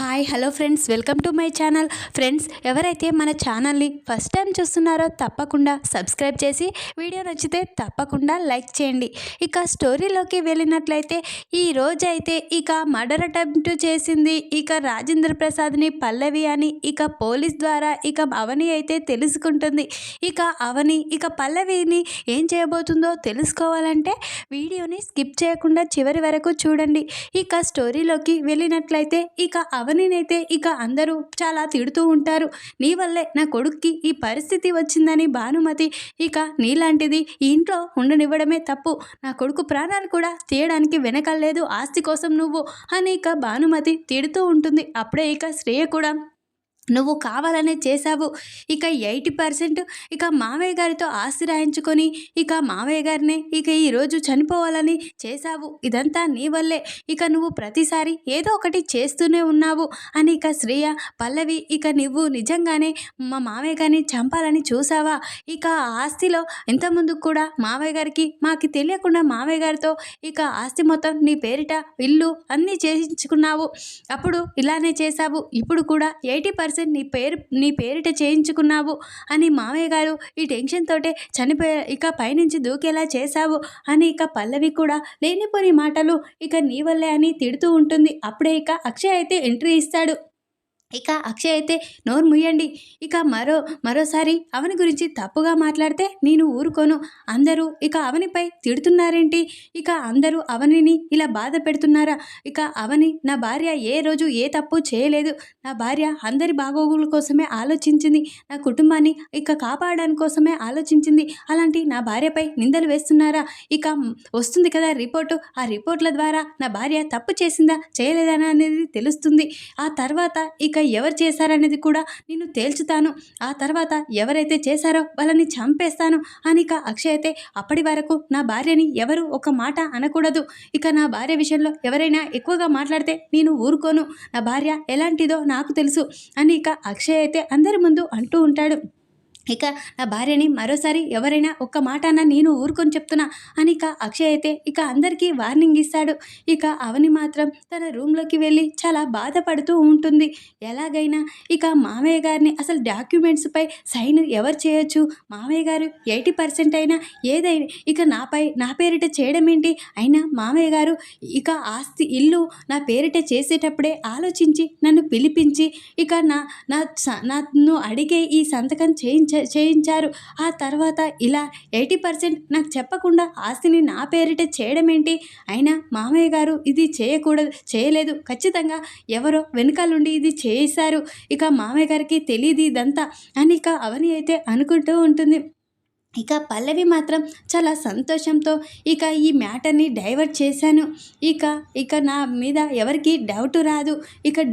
Hi hello friends, welcome to my channel. Friends, ఎవరైతే మన ఛానల్ని ఫస్ట్ టైం చూస్తున్నారో తప్పకుండా సబ్స్క్రైబ్ చేసి వీడియో నచ్చితే తప్పకుండా లైక్ చేయండి. ఇక స్టోరీలోకి వెళ్ళినట్లయితే ఈ రోజైతే మర్డర్ అటెంప్ట్ చేసింది రాజేంద్ర ప్రసాద్ని పల్లవి అని పోలీస్ ద్వారా అవని అయితే తెలుసుకుంటుంది. అవని పల్లవిని ఏం చేయబోతుందో తెలుసుకోవాలంటే వీడియోని స్కిప్ చేయకుండా చివరి వరకు చూడండి. స్టోరీలోకి వెళ్ళినట్లయితే అవనినైతే అందరూ చాలా తిడుతూ ఉంటారు. నీ వల్లే నా కొడుక్కి ఈ పరిస్థితి వచ్చిందని భానుమతి నీలాంటిది ఈ ఇంట్లో ఉండనివ్వడమే తప్పు, నా కొడుకు ప్రాణాలు కూడా తీయడానికి వెనకలేదు ఆస్తి కోసం నువ్వు అని భానుమతి తిడుతూ ఉంటుంది. అప్పుడే శ్రేయ కూడా నువ్వు కావాలనే చేశావు, 80% మావయ్య గారితో ఆస్తి రాయించుకొని మావయ్య గారినే ఈరోజు చనిపోవాలని చేశావు, ఇదంతా నీ వల్లే, నువ్వు ప్రతిసారి ఏదో ఒకటి చేస్తూనే ఉన్నావు అని శ్రేయ పల్లవి నువ్వు నిజంగానే మా మావయ్య గారిని చంపాలని చూసావా, ఆస్తిలో ఇంతకుముందు కూడా మావయ్య గారికి మాకు తెలియకుండా మావయ్య గారితో ఆస్తి మొత్తం నీ పేరిట ఇల్లు అన్నీ చేయించుకున్నావు, అప్పుడు ఇలానే చేశావు, ఇప్పుడు కూడా 80% నీ పేరిట చేయించుకున్నావు అని మావయ్య గారు ఈ టెన్షన్ తోటే చనిపోయే పైనుంచి దూకేలా చేశావు అని పల్లవి కూడా లేనిపోని మాటలు నీ వల్లే అని తిడుతూ ఉంటుంది. అప్పుడే అక్షయ్ అయితే ఎంట్రీ ఇస్తాడు. అక్షయ్ అయితే నోరు ముయ్యండి, మరోసారి అవని గురించి తప్పుగా మాట్లాడితే నేను ఊరుకోను, అందరూ అవనిపై తిడుతున్నారేంటి, అందరూ అవనిని ఇలా బాధ పెడుతున్నారా, అవని నా భార్య ఏ రోజు ఏ తప్పు చేయలేదు, నా భార్య అందరి బాగోగుల కోసమే ఆలోచించింది, నా కుటుంబాన్ని కాపాడడానికి కోసమే ఆలోచించింది, అలాంటి నా భార్యపై నిందలు వేస్తున్నారా, వస్తుంది కదా రిపోర్టు, ఆ రిపోర్ట్ల ద్వారా నా భార్య తప్పు చేసిందా చేయలేదా అనేది తెలుస్తుంది, ఆ తర్వాత ఎవరు చేశారనేది కూడా నేను తేల్చుతాను, ఆ తర్వాత ఎవరైతే చేశారో వాళ్ళని చంపేస్తాను అని అక్షయ్ అయితే అప్పటి వరకు నా భార్యని ఎవరు ఒక మాట అనకూడదు, నా భార్య విషయంలో ఎవరైనా ఎక్కువగా మాట్లాడితే నేను ఊరుకోను, నా భార్య ఎలాంటిదో నాకు తెలుసు అని అక్షయ్ అయితే అందరి ముందు అంటూ ఉంటాడు. నా భార్యని మరోసారి ఎవరైనా ఒక్క మాట అన్నా నేను ఊరుకొని చెప్తున్నా అని అక్షయ్ అయితే అందరికీ వార్నింగ్ ఇస్తాడు. అవని మాత్రం తన రూమ్లోకి వెళ్ళి చాలా బాధపడుతూ ఉంటుంది. ఎలాగైనా మామయ్య గారిని అసలు డాక్యుమెంట్స్పై సైన్ ఎవరు చేయొచ్చు, మామయ్య గారు 80% అయినా ఏదైనా నా పేరిట చేయడం ఏంటి, అయినా మామయ్య గారు ఆస్తి ఇల్లు నా పేరిట చేసేటప్పుడే ఆలోచించి నన్ను పిలిపించి నన్ను అడిగే ఈ సంతకం చేయించారు, ఆ తర్వాత ఇలా 80% నాకు చెప్పకుండా ఆస్తిని నా పేరిట చేయడం ఏంటి, అయినా మామయ్య గారు ఇది చేయలేదు, ఖచ్చితంగా ఎవరో వెనకాలండి ఇది చేశారు, మామయ్య గారికి తెలియదు ఇదంతా అని అవని అయితే అనుకుంటూ ఉంటుంది. పల్లవి మాత్రం చాలా సంతోషంతో ఈ మ్యాటర్ని డైవర్ట్ చేశాను, నా మీద ఎవరికి డౌట్ రాదు,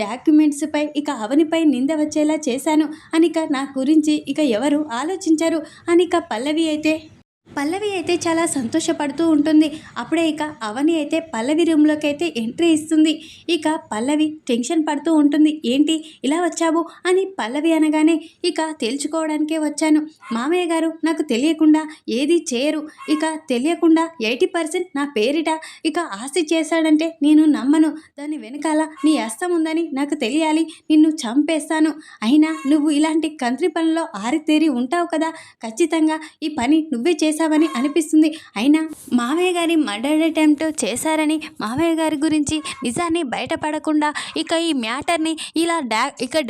డాక్యుమెంట్స్పై అవనిపై నింద వచ్చేలా చేశాను అని నా గురించి ఎవరు ఆలోచించారు అని పల్లవి అయితే చాలా సంతోషపడుతూ ఉంటుంది. అప్పుడే అవని అయితే పల్లవి రూమ్లోకి అయితే ఎంట్రీ ఇస్తుంది. పల్లవి టెన్షన్ పడుతూ ఉంటుంది. ఏంటి ఇలా వచ్చావు అని పల్లవి అనగానే తేల్చుకోవడానికే వచ్చాను, మామయ్య గారు నాకు తెలియకుండా ఏది చేయరు, తెలియకుండా 80% నా పేరిట ఆస్తి చేశాడంటే నేను నమ్మను, దాని వెనకాల నీ హస్తం ఉందని నాకు తెలియాలి, నిన్ను చంపేస్తాను, అయినా నువ్వు ఇలాంటి కంత్రి పనుల్లో ఆరితేరి ఉంటావు కదా, ఖచ్చితంగా ఈ పని నువ్వే చేశావని అనిపిస్తుంది, అయినా మావయ్య గారి మర్డర్ అటెంప్ట్ చేశారని మావయ్య గారి గురించి నిజాన్ని బయటపడకుండా ఈ మ్యాటర్ని ఇలా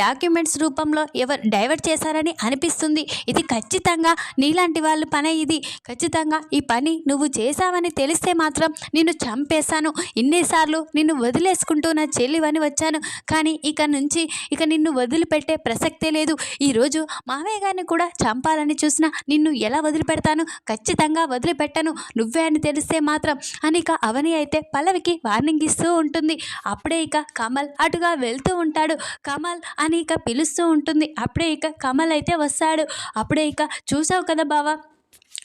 డాక్యుమెంట్స్ రూపంలో ఎవరు డైవర్ట్ చేశారని అనిపిస్తుంది, ఇది ఖచ్చితంగా నీలాంటి వాళ్ళ పనే, ఇది ఖచ్చితంగా ఈ పని నువ్వు చేశావని తెలిస్తే మాత్రం నిన్ను చంపేశాను, ఇన్నిసార్లు నిన్ను వదిలేసుకుంటూ నా చెల్లివని వచ్చాను, కానీ నుంచి నిన్ను వదిలిపెట్టే ప్రసక్తే లేదు, ఈరోజు మావయ్య గారిని కూడా చంపాలని చూసినా నిన్ను ఎలా వదిలిపెడతాను, ఖచ్చితంగా వదిలిపెట్టను, నువ్వే అని తెలిస్తే మాత్రం అని అవని అయితే పల్లవికి వార్నింగ్ ఇస్తూ ఉంటుంది. అప్పుడే కమల్ అటుగా వెళ్తూ ఉంటాడు. కమల్ అని పిలుస్తూ ఉంటుంది. అప్పుడే కమల్ అయితే వస్తాడు. అప్పుడే చూసావు కదా బావా,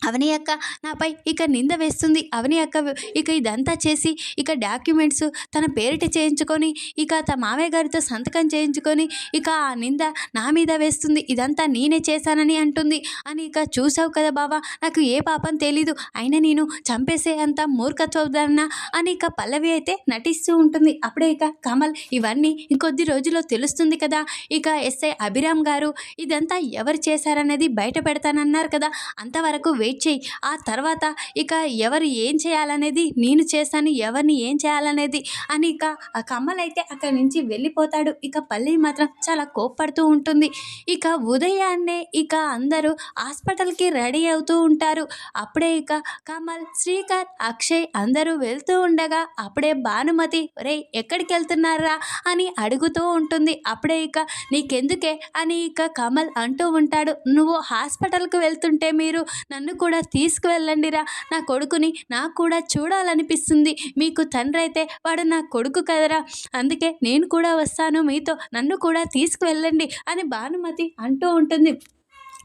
అవని అక్క నాపై ఇక నింద వేస్తుంది. అవని అక్క ఇక ఇదంతా చేసి ఇక డాక్యుమెంట్స్ తన పేరిట చేయించుకొని ఇక మావయ్య గారితో సంతకం చేయించుకొని ఇక ఆ నింద నా మీద వేస్తుంది. ఇదంతా నేనే చేశానని అంటుంది అని. ఇక చూసావు కదా బావా, నాకు ఏ పాపం తెలీదు, అయినా నేను చంపేసే అంత మూర్ఖత్వదన్నా అని ఇక పల్లవి అయితే నటిస్తూ ఉంటుంది. అప్పుడే ఇక కమల్ ఇవన్నీ ఇంకొద్ది రోజుల్లో తెలుస్తుంది కదా, ఇక ఎస్ఐ అభిరామ్ గారు ఇదంతా ఎవరు చేశారనేది బయట పెడతానన్నారు కదా, అంతవరకు వెయిట్ చేయి. ఆ తర్వాత ఇక ఎవరు ఏం చేయాలనేది నేను చేస్తాను, ఎవరిని ఏం చేయాలనేది అని ఇక ఆ కమల్ అయితే అక్కడి నుంచి వెళ్ళిపోతాడు. ఇక పల్లవి మాత్రం చాలా కోప్పడుతూ ఉంటుంది. ఇక ఉదయాన్నే ఇక అందరూ హాస్పిటల్కి రెడీ అవుతూ ఉంటారు. అప్పుడే ఇక కమల్, శ్రీకర్, అక్షయ్ అందరూ వెళ్తూ ఉండగా అప్పుడే భానుమతి రే ఎక్కడికి వెళ్తున్నారా అని అడుగుతూ ఉంటుంది. అప్పుడే ఇక నీకెందుకే అని ఇక కమల్ అంటూ ఉంటాడు. నువ్వు హాస్పిటల్కి వెళ్తుంటే మీరు నన్ను కూడా తీసుకువెళ్ళండిరా, నా కొడుకుని నాకు కూడా చూడాలనిపిస్తుంది, మీకు తండ్రి అయితే వాడు నా కొడుకు కదరా, అందుకే నేను కూడా వస్తాను మీతో, నన్ను కూడా తీసుకువెళ్ళండి అని భానుమతి అంటూ ఉంటుంది.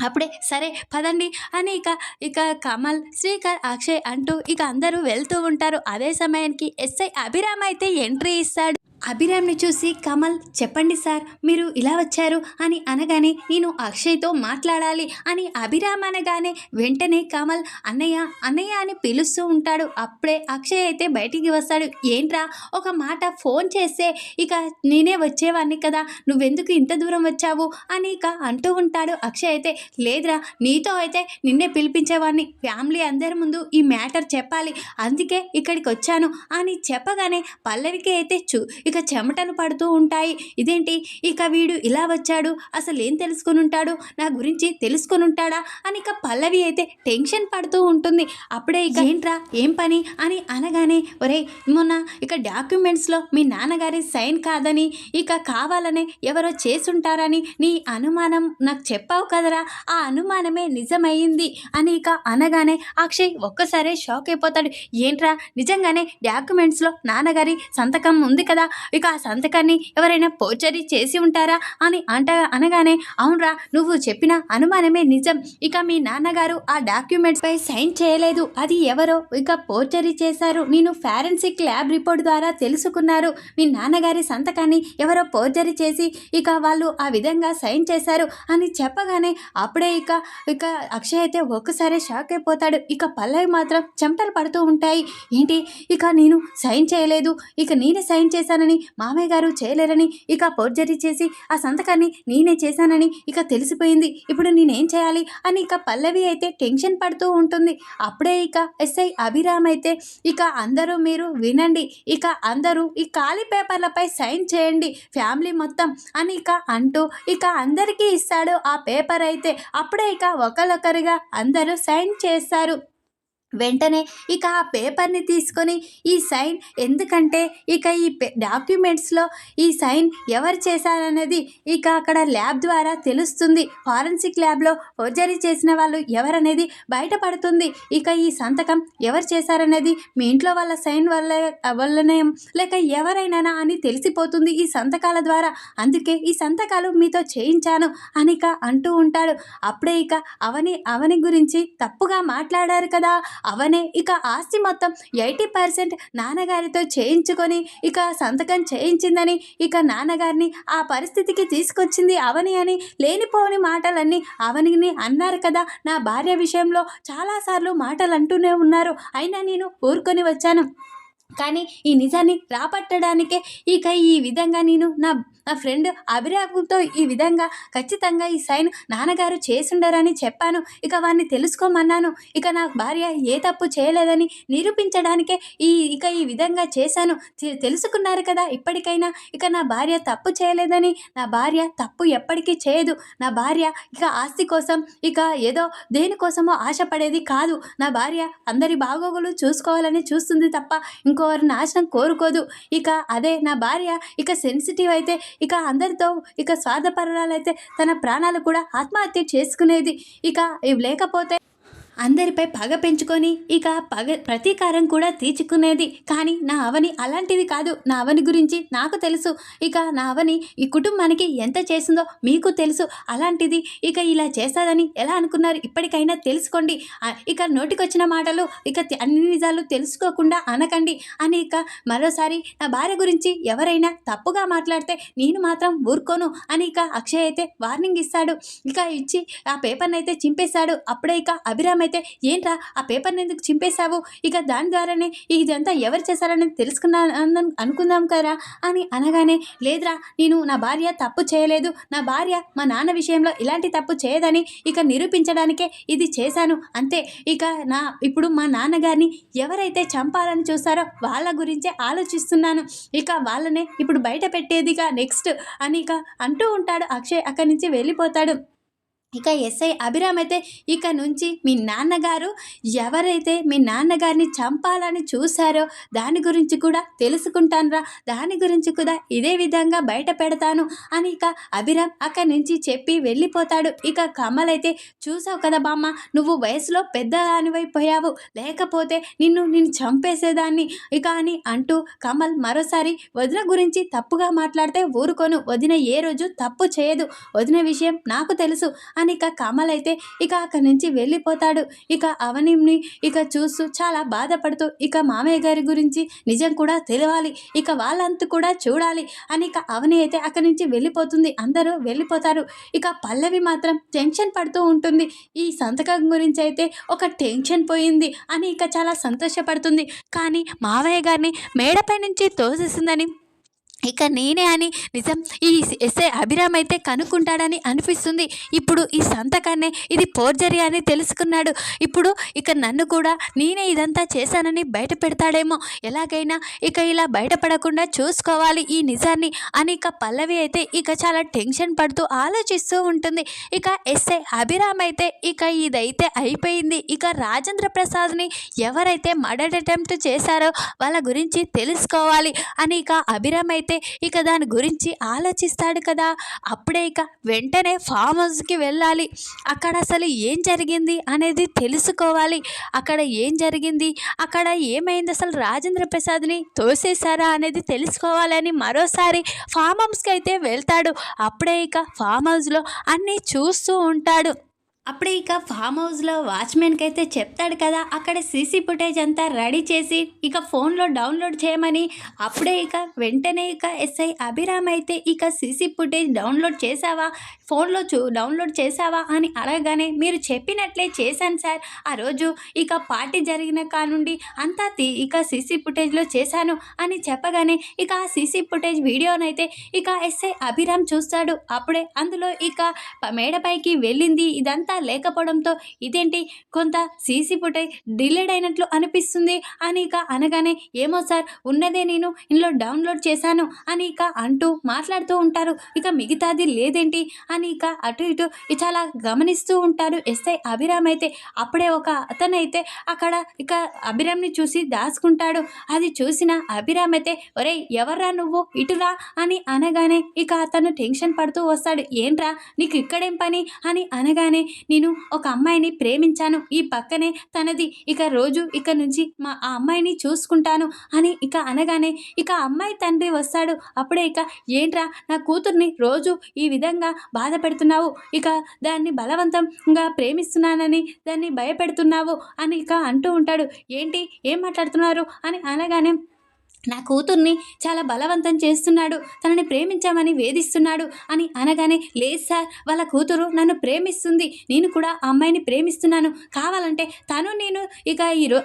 అప్పుడే సరే పదండి అని ఇక ఇక కమల్, శ్రీకర్, అక్షయ్ అంటూ ఇక అందరూ వెళ్తూ ఉంటారు. అదే సమయానికి ఎస్ఐ అభిరామ్ అయితే ఎంట్రీ ఇస్తాడు. అభిరామ్ని చూసి కమల్ చెప్పండి సార్ మీరు ఇలా వచ్చారు అని అనగానే నేను అక్షయ్తో మాట్లాడాలి అని అభిరామ్ అనగానే వెంటనే కమల్ అన్నయ్య అన్నయ్య అని పిలుస్తూ ఉంటాడు. అప్పుడే అక్షయ్ అయితే బయటికి వస్తాడు. ఏంట్రా ఒక మాట ఫోన్ చేస్తే ఇక నేనే వచ్చేవాడిని కదా, నువ్వెందుకు ఇంత దూరం వచ్చావు అని ఇక అంటూ ఉంటాడు. అక్షయ్ అయితే లేదురా నీతో అయితే నిన్నే పిలిపించేవాడిని, ఫ్యామిలీ అందరి ముందు ఈ మ్యాటర్ చెప్పాలి, అందుకే ఇక్కడికి వచ్చాను అని చెప్పగానే పల్లవికి అయితే ఇక చెమటలు పడుతూ ఉంటాయి. ఇదేంటి ఇక వీడు ఇలా వచ్చాడు, అసలు ఏం తెలుసుకొని ఉంటాడు, నా గురించి తెలుసుకొని ఉంటాడా అని ఇక పల్లవి అయితే టెన్షన్ పడుతూ ఉంటుంది. అప్పుడే ఇక ఏంట్రా ఏం పని అని అనగానే ఒరే మొన్న ఇక డాక్యుమెంట్స్లో మీ నాన్నగారి సైన్ కాదని ఇక కావాలనే ఎవరో చేసుంటారని నీ అనుమానం నాకు చెప్పావు కదరా, ఆ అనుమానమే నిజమయ్యింది అని ఇక అనగానే అక్షయ్ ఒక్కసారే షాక్ అయిపోతాడు. ఏంట్రా నిజంగానే డాక్యుమెంట్స్లో నాన్నగారి సంతకం ఉంది కదా, ఇక ఆ సంతకాన్ని ఎవరైనా పోర్చరీ చేసి ఉంటారా అని అనగానే అవునరా నువ్వు చెప్పిన అనుమానమే నిజం, ఇక మీ నాన్నగారు ఆ డాక్యుమెంట్స్ పై సైన్ చేయలేదు, అది ఎవరో ఇక పోర్చరీ చేశారు, నేను ఫారెన్సిక్ ల్యాబ్ రిపోర్ట్ ద్వారా తెలుసుకున్నారు, మీ నాన్నగారి సంతకాన్ని ఎవరో పోర్చరీ చేసి ఇక వాళ్ళు ఆ విధంగా సైన్ చేశారు అని చెప్పగానే అప్పుడే ఇక ఇక అక్షయ్ అయితే ఒక్కసారి షాక్ అయిపోతాడు. ఇక పల్లవి మాత్రం చెమటలు పడుతూ ఉంటాయి. ఏంటి ఇక నేను సైన్ చేయలేదు, ఇక నేనే సైన్ చేశానని, మామయ్య గారు చేయలేరని, ఇక పోర్జరీ చేసి ఆ సంతకాన్ని నేనే చేశానని ఇక తెలిసిపోయింది, ఇప్పుడు నేనేం చేయాలి అని ఇక పల్లవి అయితే టెన్షన్ పడుతూ ఉంటుంది. అప్పుడే ఇక ఎస్ఐ అభిరామ్ అయితే ఇక అందరూ మీరు వినండి, ఇక అందరూ ఈ ఖాళీ పేపర్లపై సైన్ చేయండి ఫ్యామిలీ మొత్తం అని ఇక అంటూ ఇక అందరికీ ఇస్తాడు ఆ పేపర్ అయితే. అప్పుడే ఇక ఒకరొకరుగా అందరూ సైన్ చేస్తారు. వెంటనే ఇక ఆ పేపర్ని తీసుకొని ఈ సైన్ ఎందుకంటే ఇక ఈ డాక్యుమెంట్స్లో ఈ సైన్ ఎవరు చేశారనేది ఇక అక్కడ ల్యాబ్ ద్వారా తెలుస్తుంది, ఫారెన్సిక్ ల్యాబ్లో ఫోర్జరీ చేసిన వాళ్ళు ఎవరనేది బయటపడుతుంది, ఇక ఈ సంతకం ఎవరు చేశారనేది మీ ఇంట్లో వాళ్ళ సైన్ వల్లనే లేక ఎవరైనా అని తెలిసిపోతుంది ఈ సంతకాల ద్వారా, అందుకే ఈ సంతకాలు మీతో చేయించాను అనిక అంటూ ఉంటాడు. అప్పుడే ఇక అవని గురించి తప్పుగా మాట్లాడారు కదా, అవనే ఇక ఆస్తి మొత్తం 80% నాన్నగారితో చేయించుకొని ఇక సంతకం చేయించిందని ఇక నాన్నగారిని ఆ పరిస్థితికి తీసుకొచ్చింది అవని అని లేనిపోని మాటలన్నీ అవనిని అన్నారు కదా, నా భార్య విషయంలో చాలాసార్లు మాటలు అంటూనే ఉన్నారు, అయినా నేను ఊరుకొని వచ్చాను, కానీ ఈ నిజాన్ని రాబట్టడానికే ఇక ఈ విధంగా నేను నా ఫ్రెండ్ అభిరామ్తో ఈ విధంగా ఖచ్చితంగా ఈ సైన్ నాన్నగారు చేసుండరని చెప్పాను, ఇక వాడిని తెలుసుకోమన్నాను, ఇక నా భార్య ఏ తప్పు చేయలేదని నిరూపించడానికే ఈ విధంగా చేశాను, తెలుసుకున్నారు కదా ఇప్పటికైనా, ఇక నా భార్య తప్పు చేయలేదని, నా భార్య తప్పు ఎప్పటికీ చేయదు, నా భార్య ఇక ఆస్తి కోసం ఇక ఏదో దేనికోసమో ఆశపడేది కాదు, నా భార్య అందరి బాగోగులు చూసుకోవాలని చూస్తుంది తప్ప ఇంకోవారి నాశనం కోరుకోదు, ఇక అదే నా భార్య ఇక సెన్సిటివ్ అయితే ఇక అందరితో ఇక స్వార్థపరాలైతే తన ప్రాణాలు కూడా ఆత్మహత్య చేసుకునేది, ఇక లేకపోతే అందరిపై పగ పెంచుకొని ఇక ప్రతీకారం కూడా తీర్చుకునేది. కానీ నా అవని అలాంటిది కాదు. నా అవని గురించి నాకు తెలుసు. ఇక నా అవని ఈ కుటుంబానికి ఎంత చేసిందో మీకు తెలుసు. అలాంటిది ఇక ఇలా చేస్తాదని ఎలా అనుకున్నారు? ఇప్పటికైనా తెలుసుకోండి. ఇక నోటికొచ్చిన మాటలు ఇక అన్ని నిజాలు తెలుసుకోకుండా అనకండి అని ఇక మరోసారి నా భార్య గురించి ఎవరైనా తప్పుగా మాట్లాడితే నేను మాత్రం ఊరుకోను అని ఇక అక్షయ్ అయితే వార్నింగ్ ఇస్తాడు. ఇక ఇచ్చి ఆ పేపర్ని అయితే చింపేశాడు. అప్పుడే ఇక అభిరామ్ అయితే ఏంట్రా ఆ పేపర్ని ఎందుకు చింపేశావు? ఇక దాని ద్వారానే ఇదంతా ఎవరు చేశారనేది అనుకుందాం కదా అని అనగానే, లేదురా నేను నా భార్య తప్పు చేయలేదు, నా భార్య మా నాన్న విషయంలో ఇలాంటి తప్పు చేయదని ఇక నిరూపించడానికే ఇది చేశాను అంతే. ఇక ఇప్పుడు మా నాన్నగారిని ఎవరైతే చంపాలని చూస్తారో వాళ్ళ గురించే ఆలోచిస్తున్నాను. ఇక వాళ్ళనే ఇప్పుడు బయట పెట్టేదిగా నెక్స్ట్ అని ఇక అంటూ ఉంటాడు. అక్షయ్ అక్కడి నుంచి వెళ్ళిపోతాడు. ఇక ఎస్ఐ అభిరామ్ అయితే ఇక నుంచి మీ నాన్నగారు ఎవరైతే మీ నాన్నగారిని చంపాలని చూశారో దాని గురించి కూడా తెలుసుకుంటానురా, దాని గురించి కూడా ఇదే విధంగా బయట పెడతాను అని ఇక అభిరామ్ అక్కడి నుంచి చెప్పి వెళ్ళిపోతాడు. ఇక కమల్ అయితే చూసావు కదా బామ్మ, నువ్వు వయసులో పెద్దదానివైపోయావు, లేకపోతే నిన్ను చంపేసేదాన్ని ఇక అని అంటూ కమల్ మరోసారి వదిన గురించి తప్పుగా మాట్లాడితే ఊరుకోను, వదిన ఏ రోజు తప్పు చేయదు, వదిన విషయం నాకు తెలుసు అని ఇక కమల్ అయితే ఇక అక్కడి నుంచి వెళ్ళిపోతాడు. ఇక అవనిని ఇక చూస్తూ చాలా బాధపడుతూ ఇక మామయ్య గారి గురించి నిజం కూడా తెలియాలి, ఇక వాళ్ళంతా కూడా చూడాలి అని ఇక అవని అయితే అక్కడి నుంచి వెళ్ళిపోతుంది. అందరూ వెళ్ళిపోతారు. ఇక పల్లవి మాత్రం టెన్షన్ పడుతూ ఉంటుంది. ఈ సంతకం గురించి అయితే ఒక టెన్షన్ పోయింది అని ఇక చాలా సంతోషపడుతుంది. కానీ మామయ్య గారిని మేడపై నుంచి తోసేసిందని ఇక నేనే అని నిజం ఈ ఎస్ఐ అభిరామ్ అయితే కనుక్కుంటాడని అనిపిస్తుంది. ఇప్పుడు ఈ సంతకాన్నే ఇది ఫోర్జరీ అని తెలుసుకున్నాడు. ఇప్పుడు ఇక నన్ను కూడా నేనే ఇదంతా చేశానని బయట పెడతాడేమో, ఎలాగైనా ఇక ఇలా బయటపడకుండా చూసుకోవాలి ఈ నిజాన్ని అని ఇక పల్లవి అయితే ఇక చాలా టెన్షన్ పడుతూ ఆలోచిస్తూ ఉంటుంది. ఇక ఎస్ఐ అభిరామ్ అయితే ఇక ఇదైతే అయిపోయింది. ఇక రాజేంద్ర ప్రసాద్ని ఎవరైతే మర్డర్ అటెంప్ట్ చేశారో వాళ్ళ గురించి తెలుసుకోవాలి అని ఇక అభిరామ్ అయితే ఇక దాని గురించి ఆలోచిస్తాడు కదా. అప్పుడే ఇక వెంటనే ఫామ్ హౌస్కి వెళ్ళాలి, అక్కడ అసలు ఏం జరిగింది అనేది తెలుసుకోవాలి, అక్కడ ఏం జరిగింది, అక్కడ ఏమైంది, అసలు రాజేంద్ర ప్రసాద్ని తోసేశారా అనేది తెలుసుకోవాలని మరోసారి ఫామ్ హౌస్కి అయితే వెళ్తాడు. అప్పుడే ఇక ఫామ్ హౌస్లో అన్నీ చూస్తూ ఉంటాడు. అప్పుడే ఇక ఫామ్ హౌస్లో వాచ్మెన్కి అయితే చెప్తాడు కదా, అక్కడ సీసీ ఫుటేజ్ అంతా రెడీ చేసి ఇక ఫోన్లో డౌన్లోడ్ చేయమని. అప్పుడే ఇక వెంటనే ఇక ఎస్ఐ అభిరామ్ అయితే ఇక సీసీ ఫుటేజ్ డౌన్లోడ్ చేసావా, ఫోన్లో డౌన్లోడ్ చేసావా అని అడగగానే, మీరు చెప్పినట్లే చేశాను సార్, ఆ రోజు ఇక పార్టీ జరిగిన కానుండి అంతా ఇక సీసీ ఫుటేజ్లో చేశాను అని చెప్పగానే ఇక ఆ సీసీ ఫుటేజ్ వీడియోనైతే ఇక ఎస్ఐ అభిరామ్ చూస్తాడు. అప్పుడే అందులో ఇక మేడపైకి వెళ్ళింది ఇదంతా లేకపోవడంతో ఇదేంటి కొంత సీసీ ఫుటేజ్ డిలీట్ అయినట్లు అనిపిస్తుంది అని ఇక అనగానే, ఏమో సార్ ఉన్నదే నేను ఇందులో డౌన్లోడ్ చేశాను అని ఇక అంటూ మాట్లాడుతూ ఉంటారు. ఇక మిగతాది లేదేంటి అని ఇక అటు ఇటు చాలా గమనిస్తూ ఉంటారు ఎస్ఐ అభిరామ్ అయితే. అప్పుడే ఒక అతనైతే అక్కడ ఇక అభిరామ్ని చూసి దాచుకుంటాడు. అది చూసిన అభిరామ్ అయితే, ఒరే ఎవర్రా నువ్వు, ఇటురా అని అనగానే ఇక అతను టెన్షన్ పడుతూ వస్తాడు. ఏంట్రా నీకు ఇక్కడేం పని అని అనగానే, నేను ఒక అమ్మాయిని ప్రేమించాను, ఈ పక్కనే తనది, ఇక రోజు ఇక నుంచి ఆ అమ్మాయిని చూసుకుంటాను అని ఇక అనగానే ఇక అమ్మాయి తండ్రి వస్తాడు. అప్పుడే ఇక ఏంట్రా నా కూతుర్ని రోజు ఈ విధంగా బాధ పెడుతున్నావు, ఇక దాన్ని బలవంతంగా ప్రేమిస్తున్నానని దాన్ని భయపెడుతున్నావు అని ఇక అంటూ ఉంటాడు. ఏంటి ఏం మాట్లాడుతున్నారు అని అనగానే, నా కూతుర్ని చాలా బలవంతం చేస్తున్నాడు, తనని ప్రేమించామని వేధిస్తున్నాడు అని అనగానే, లేదు సార్ వాళ్ళ కూతురు నన్ను ప్రేమిస్తుంది, నేను కూడా ఆ అమ్మాయిని ప్రేమిస్తున్నాను, కావాలంటే తను నేను ఇక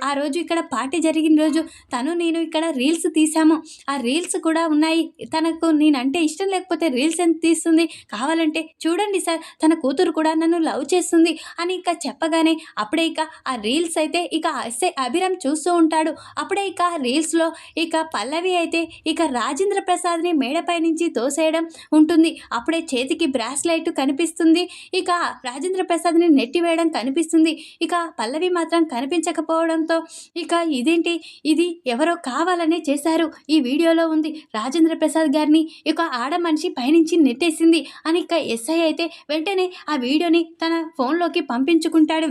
ఆ రోజు ఇక్కడ పార్టీ జరిగిన రోజు తను నేను ఇక్కడ రీల్స్ తీసాము, ఆ రీల్స్ కూడా ఉన్నాయి, తనకు నేనంటే ఇష్టం లేకపోతే రీల్స్ ఎంత తీస్తుంది, కావాలంటే చూడండి సార్ తన కూతురు కూడా నన్ను లవ్ చేస్తుంది అని ఇక చెప్పగానే, అప్పుడే ఇక ఆ రీల్స్ అయితే ఇక ఎస్ఐ అభిరామ్ చూస్తూ ఉంటాడు. అప్పుడే ఇక రీల్స్లో ఇక పల్లవి అయితే ఇక రాజేంద్ర ప్రసాద్ని మేడపై నుంచి తోసేయడం ఉంటుంది. అప్పుడే చేతికి బ్రాస్లైట్ కనిపిస్తుంది, ఇక రాజేంద్ర ప్రసాద్ని నెట్టివేయడం కనిపిస్తుంది. ఇక పల్లవి మాత్రం కనిపించకపోవడంతో ఇక ఇదేంటి, ఇది ఎవరో కావాలనే చేశారు, ఈ వీడియోలో ఉంది రాజేంద్ర ప్రసాద్ గారిని ఇక ఆడ మనిషి పైనుంచి నెట్టేసింది అని ఇక ఎస్ఐ అయితే వెంటనే ఆ వీడియోని తన ఫోన్లోకి పంపించుకుంటాడు.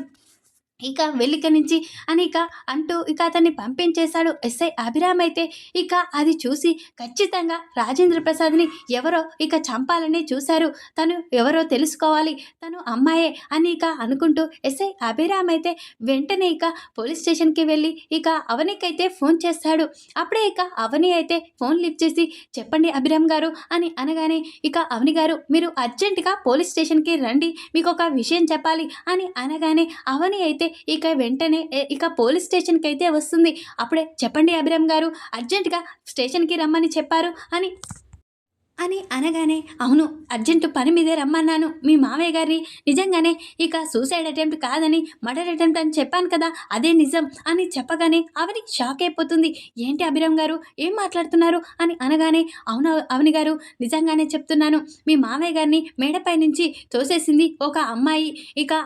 ఇక వెళ్ళిక్కడి నుంచి అని అంటూ అతన్ని పంపించేశాడు. ఎస్ఐ అభిరామ్ అయితే అది చూసి ఖచ్చితంగా రాజేంద్ర ప్రసాద్‌ని ఎవరో చంపాలని చూశారు. తను ఎవరో తెలుసుకోవాలి. తను అమ్మాయే అని అనుకుంటూ ఎస్ఐ అభిరామ్ అయితే వెంటనే పోలీస్ స్టేషన్‌కి వెళ్ళి అవనికైతే ఫోన్ చేస్తాడు. అప్పుడే అవని అయితే ఫోన్ లిఫ్ట్ చేసి చెప్పండి అభిరామ్ గారు అని అనగానే అవని గారు మీరు అర్జెంట్‌గా పోలీస్ స్టేషన్‌కి రండి. మీకొక విషయం చెప్పాలి అని అనగానే అవని అయితే వెంటనే పోలీస్ స్టేషన్‌కి అయితే వస్తుంది. అప్పుడే చెప్పండి అభిరామ్ గారు అర్జెంట్‌గా స్టేషన్‌కి రమ్మని చెప్పారు అని అనగానే, అవును అర్జెంటు పని మీదే రమ్మన్నాను. మీ మావయ్య గారిని నిజంగానే సూసైడ్ అటెంప్ట్ కాదని మర్డర్ అటెంప్ట్ అని చెప్పాను కదా! అదే నిజం అని చెప్పగానే అవని షాక్ అయిపోతుంది. ఏంటి అభిరామ్ గారు ఏం మాట్లాడుతున్నారు? అని అనగానే, అవును అవని గారు నిజంగానే చెప్తున్నాను. మీ మావయ్య గారిని మేడపై నుంచి తోసేసింది ఒక అమ్మాయి.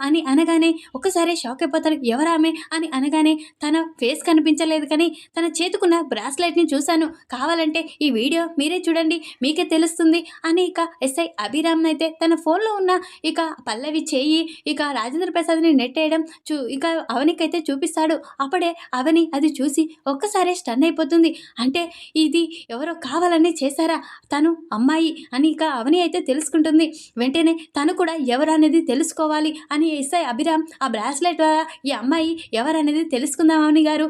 అని అనగానే ఒక్కసారే షాక్ అయిపోతారు. ఎవరామె? అని అనగానే, తన ఫేస్ కనిపించలేదు కానీ తన చేతికున్న బ్రాస్లెట్‌ని చూశాను. కావాలంటే ఈ వీడియో మీరే చూడండి. మీకే తెలుస్తుంది అని ఎస్ఐ అభిరామ్ అయితే తన ఫోన్లో ఉన్న పల్లవి చేయి రాజేంద్ర ప్రసాద్ని నెట్టేయడం అవనికైతే చూపిస్తాడు. అప్పుడే అవని అది చూసి ఒక్కసారే స్టన్ అయిపోతుంది. అంటే ఇది ఎవరో కావాలని చేశారా? తను అమ్మాయి అని అవని అయితే తెలుసుకుంటుంది. వెంటనే తను కూడా ఎవరనేది తెలుసుకోవాలి అని ఎస్ఐ అభిరామ్ ఆ బ్రాస్లెట్ ద్వారా ఈ అమ్మాయి ఎవరనేది తెలుసుకుందాం అవని గారు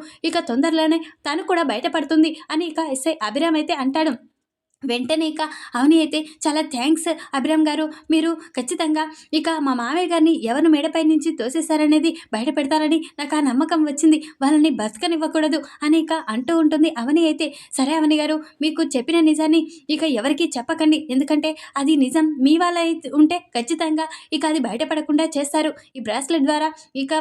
తొందరలోనే తను కూడా బయటపడుతుంది అని ఎస్ఐ అభిరామ్ అయితే అంటాడు. వెంటనే అవని అయితే చాలా థ్యాంక్స్ అభిరామ్ గారు. మీరు ఖచ్చితంగా మా మామయ్య గారిని ఎవరు మేడపై నుంచి తోసేశారనేది బయట పెడతారని నాకు ఆ నమ్మకం వచ్చింది. వాళ్ళని బతకనివ్వకూడదు అని అంటూ ఉంటుంది. అవని అయితే సరే అవని గారు మీకు చెప్పిన నిజాన్ని ఎవరికీ చెప్పకండి. ఎందుకంటే అది నిజం మీ వాళ్ళ ఉంటే ఖచ్చితంగా అది బయటపడకుండా చేస్తారు. ఈ బ్రాస్లెట్ ద్వారా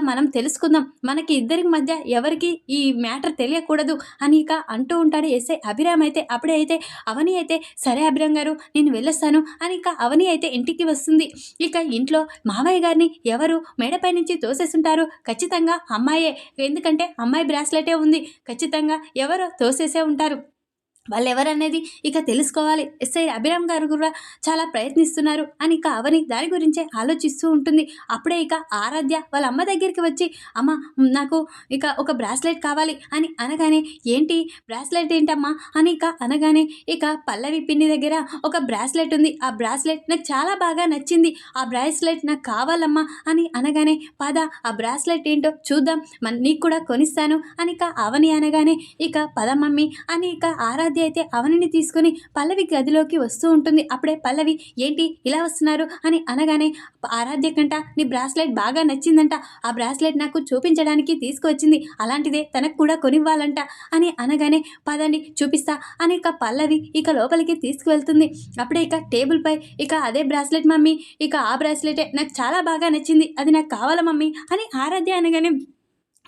మనం తెలుసుకుందాం. మనకి ఇద్దరికి మధ్య ఎవరికి ఈ మ్యాటర్ తెలియకూడదు అని అంటూ ఉంటాడు ఎస్ఐ అభిరామ్ అయితే. అప్పుడే అయితే అవని అయితే సరే అభిరామ్ గారు నేను వెళ్ళొస్తాను అని అవని అయితే ఇంటికి వస్తుంది. ఇంట్లో మావయ్య గారిని ఎవరు మేడపై నుంచి తోసేసుంటారు. ఖచ్చితంగా అమ్మాయే. ఎందుకంటే అమ్మాయి బ్రాస్లెటే ఉంది. ఖచ్చితంగా ఎవరో తోసేసే ఉంటారు. వాళ్ళెవరనేది తెలుసుకోవాలి. ఎస్ఐ అభిరామ్ గారు కూడా చాలా ప్రయత్నిస్తున్నారు అని అవని దాని గురించే ఆలోచిస్తూ ఉంటుంది. అప్పుడే ఆరాధ్య వాళ్ళ అమ్మ దగ్గరికి వచ్చి అమ్మ నాకు ఒక బ్రాస్లెట్ కావాలి అని అనగానే, ఏంటి బ్రాస్లెట్ ఏంటమ్మా అని అనగానే పల్లవి పిన్ని దగ్గర ఒక బ్రాస్లెట్ ఉంది. ఆ బ్రాస్లెట్ నాకు చాలా బాగా నచ్చింది. ఆ బ్రాస్లెట్ నాకు కావాలమ్మా అని అనగానే, పద ఆ బ్రాస్లెట్ ఏంటో చూద్దాం నీకు కూడా కొనిస్తాను అని అవని అనగానే, పద మమ్మీ అని ఆరాధ్య అయితే అవనిని తీసుకుని పల్లవి గదిలోకి వస్తూ ఉంటుంది. అప్పుడే పల్లవి ఏంటి ఇలా వస్తున్నారు అని అనగానే, ఆరాధ్య కంట నీ బ్రాస్లెట్ బాగా నచ్చిందంట. ఆ బ్రాస్లెట్ నాకు చూపించడానికి తీసుకువచ్చింది. అలాంటిదే తనకు కూడా కొనివ్వాలంట అని అనగానే, పదండి చూపిస్తా అని పల్లవి లోపలికి తీసుకువెళ్తుంది. అప్పుడే టేబుల్ పై అదే బ్రాస్లెట్ మమ్మీ ఆ బ్రాస్లెటే నాకు చాలా బాగా నచ్చింది. అది నాకు కావాలా మమ్మీ అని ఆరాధ్య అనగానే,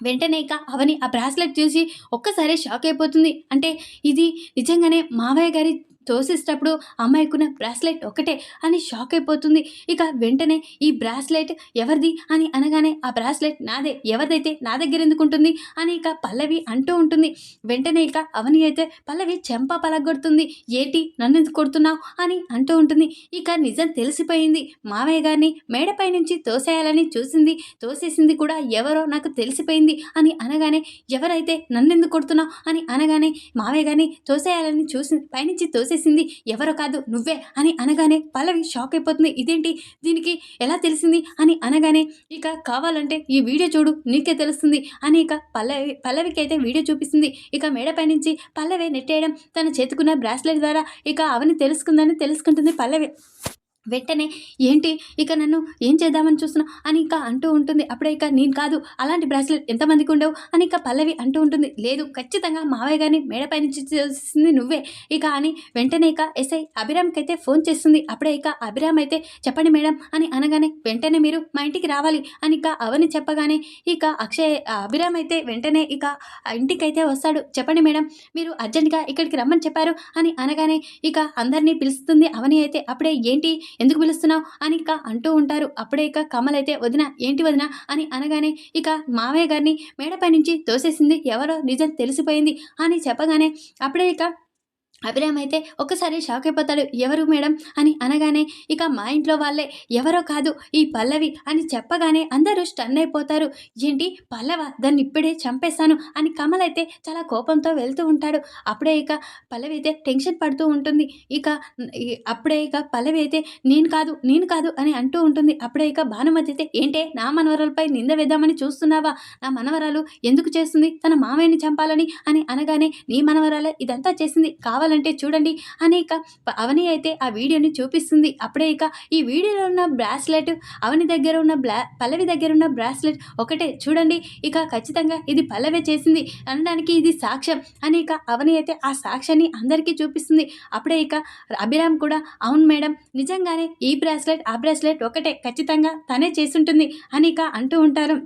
వెంటనే అవని ఆ బ్రాస్లెట్ చూసి ఒక్కసారి షాక్ అయిపోతుంది. అంటే ఇది నిజంగానే మావయ్య గారి తోసేసేటప్పుడు అమ్మాయికున్న బ్రాస్లెట్ ఒకటే అని షాక్ అయిపోతుంది. వెంటనే ఈ బ్రాస్లెట్ ఎవరిది అని అనగానే, ఆ బ్రాస్లెట్ నాదే. ఎవరిదైతే నా దగ్గర ఎందుకు ఉంటుంది అని పల్లవి అంటూ ఉంటుంది. వెంటనే అవని అయితే పల్లవి చెంప పలగొడుతుంది. ఏంటి నన్ను ఎందుకు కొడుతున్నావు అని అంటూ ఉంటుంది. నిజం తెలిసిపోయింది. మావయ్య గారిని మేడపై నుంచి తోసేయాలని తోసేసింది కూడా ఎవరో నాకు తెలిసిపోయింది అని అనగానే, ఎవరైతే నన్నెందుకు కొడుతున్నావు అని అనగానే, మావయ్య గారిని తోసేయాలని పైనుంచి తోసేసింది ఎవరో కాదు నువ్వే అని అనగానే పల్లవి షాక్ అయిపోతుంది. ఇదేంటి దీనికి ఎలా తెలిసింది అని అనగానే, కావాలంటే ఈ వీడియో చూడు నీకే తెలుస్తుంది అని పల్లవికి అయితే వీడియో చూపిస్తుంది. మేడపై నుంచి పల్లవి నెట్టేయడం తన చేతుకున్న బ్రాస్లెట్ ద్వారా అవని తెలుసుకుంటుంది పల్లవి. వెంటనే ఏంటి నన్ను ఏం చేద్దామని చూస్తున్నావు అని అంటూ ఉంటుంది. అప్పుడే నేను కాదు అలాంటి బ్రాస్లెట్ ఎంతమందికి ఉండవు అని పల్లవి అంటూ ఉంటుంది. లేదు ఖచ్చితంగా మావయ్య గారిని మేడపై నుంచి చేసింది నువ్వే అని వెంటనే ఎస్ఐ అభిరామ్కి అయితే ఫోన్ చేస్తుంది. అప్పుడే అభిరామ్ అయితే చెప్పండి మేడం అని అనగానే, వెంటనే మీరు మా ఇంటికి రావాలి అని అవని చెప్పగానే అక్షయ్ అభిరామ్ అయితే వెంటనే ఇంటికైతే వస్తాడు. చెప్పండి మేడం మీరు అర్జెంట్గా ఇక్కడికి రమ్మని చెప్పారు అని అనగానే అందరినీ పిలుస్తుంది అవని అయితే. అప్పుడే ఏంటి ఎందుకు పిలుస్తున్నావు అని అంటూ ఉంటారు. అప్పుడే కమల్ అయితే వదిన ఏంటి వదిన అని అనగానే, మావయ్య గారిని మేడపై నుంచి తోసేసింది ఎవరో నిజం తెలిసిపోయింది అని చెప్పగానే, అప్పుడే అభిరామ్ అయితే ఒక్కసారి షాక్ అయిపోతాడు. ఎవరు మేడం అని అనగానే ఇక మా ఇంట్లో వాళ్ళే, ఎవరో కాదు ఈ పల్లవి అని చెప్పగానే అందరూ స్టన్ అయిపోతారు. ఏంటి పల్లవ, దాన్ని ఇప్పుడే చంపేస్తాను అని కమల్ అయితే చాలా కోపంతో వెళ్తూ ఉంటాడు. అప్పుడే ఇక పల్లవి అయితే టెన్షన్ పడుతూ ఉంటుంది. ఇక అప్పుడే ఇక పల్లవి అయితే నేను కాదు అని అంటూ ఉంటుంది. అప్పుడే ఇక భానుమతి అయితే ఏంటే నా మనవరాలపై నింద వేద్దామని చూస్తున్నావా, నా మనవరాలు ఎందుకు చేస్తుంది తన మామయ్యని చంపాలని అని అనగానే నీ మనవరాలే ఇదంతా చేసింది, కావాలంటే చూడండి అని ఇక అవని అయితే ఆ వీడియోని చూపిస్తుంది. అప్పుడే ఇక ఈ వీడియోలో ఉన్న బ్రాస్లెట్ అవని దగ్గర ఉన్న పల్లవి దగ్గర ఉన్న బ్రాస్లెట్ ఒకటే చూడండి, ఇక ఖచ్చితంగా ఇది పల్లవే చేసింది అనడానికి ఇది సాక్ష్యం అని ఇక అవని అయితే ఆ సాక్ష్యాన్ని అందరికీ చూపిస్తుంది. అప్పుడే ఇక అభిరామ్ కూడా అవును మేడం, నిజంగానే ఈ బ్రాస్లెట్ ఆ బ్రాస్లెట్ ఒకటే, ఖచ్చితంగా తనే చేసుంటుంది అని ఇక అంటూ ఉంటారు.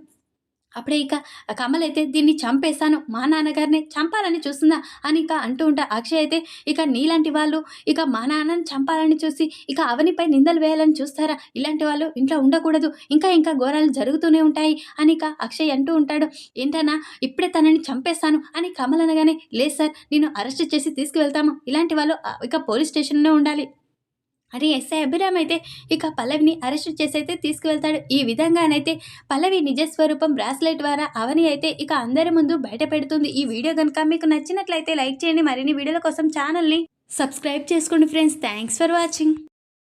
అప్పుడే ఇక కమల్ అయితే దీన్ని చంపేస్తాను, మా నాన్నగారిని చంపాలని చూస్తుందా అని ఇక అంటూ ఉంటా. అక్షయ్ అయితే ఇక నీలాంటి వాళ్ళు ఇక మా నాన్నని చంపాలని చూసి ఇక అవనిపై నిందలు వేయాలని చూస్తారా, ఇలాంటి వాళ్ళు ఇంట్లో ఉండకూడదు, ఇంకా ఘోరాలు జరుగుతూనే ఉంటాయి అని ఇక అక్షయ్ అంటూ ఉంటాడు. ఏంటన్నా ఇప్పుడే తనని చంపేస్తాను అని కమల్ అనగానే లేదు సార్, నేను అరెస్ట్ చేసి తీసుకువెళ్తాము, ఇలాంటి వాళ్ళు ఇక పోలీస్ స్టేషన్లో ఉండాలి అని ఎస్ఐ అభిరామ్ అయితే ఇక పల్లవిని అరెస్ట్ చేసి అయితే తీసుకువెళ్తాడు. ఈ విధంగానైతే పల్లవి నిజస్వరూపం బ్రాస్లెట్ ద్వారా అవని అయితే ఇక అందరి ముందు బయట పెడుతుంది. ఈ వీడియో కనుక మీకు నచ్చినట్లయితే లైక్ చేయండి. మరిన్ని వీడియోల కోసం ఛానల్ని సబ్స్క్రైబ్ చేసుకోండి ఫ్రెండ్స్. Thanks for watching.